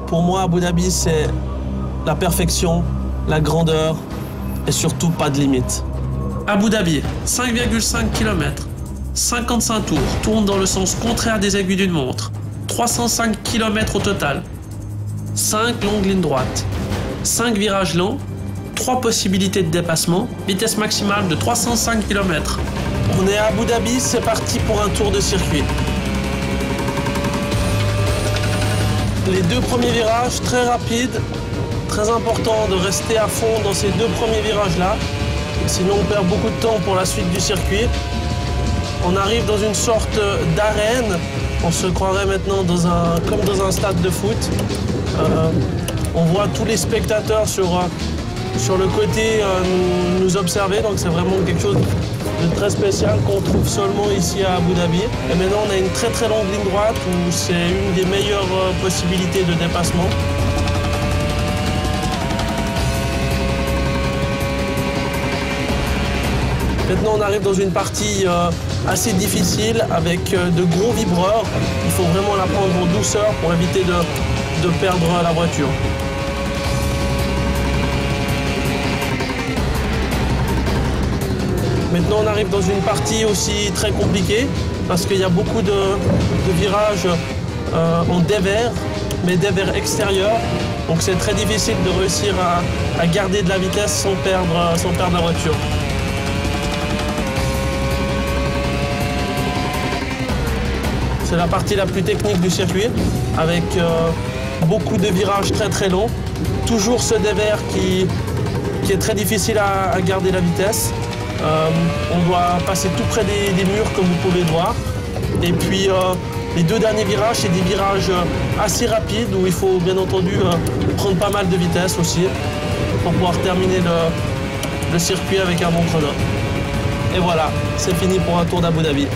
Pour moi, Abu Dhabi, c'est la perfection, la grandeur et surtout pas de limite. Abu Dhabi, 5,5 km, 55 tours, tourne dans le sens contraire des aiguilles d'une montre, 305 km au total, 5 longues lignes droites, 5 virages lents, 3 possibilités de dépassement, vitesse maximale de 305 km. On est à Abu Dhabi, c'est parti pour un tour de circuit. Les 2 premiers virages très rapides, très important de rester à fond dans ces 2 premiers virages-là, sinon on perd beaucoup de temps pour la suite du circuit. On arrive dans une sorte d'arène, on se croirait maintenant comme dans un stade de foot. On voit tous les spectateurs sur le côté nous observer, donc c'est vraiment quelque chose de très spécial qu'on trouve seulement ici à Abu Dhabi. Et maintenant on a une très très longue ligne droite où c'est une des meilleures possibilités de dépassement. Maintenant on arrive dans une partie assez difficile avec de gros vibreurs. Il faut vraiment la prendre en douceur pour éviter de perdre la voiture. Maintenant on arrive dans une partie aussi très compliquée parce qu'il y a beaucoup de virages en dévers, mais dévers extérieurs. Donc c'est très difficile de réussir à garder de la vitesse sans perdre la voiture. C'est la partie la plus technique du circuit, avec beaucoup de virages très très longs. Toujours ce dévers qui est très difficile à garder la vitesse. On doit passer tout près des murs, comme vous pouvez le voir. Et puis les 2 derniers virages, c'est des virages assez rapides où il faut bien entendu prendre pas mal de vitesse aussi pour pouvoir terminer le circuit avec un bon chrono. Et voilà, c'est fini pour un tour d'Abu Dhabi.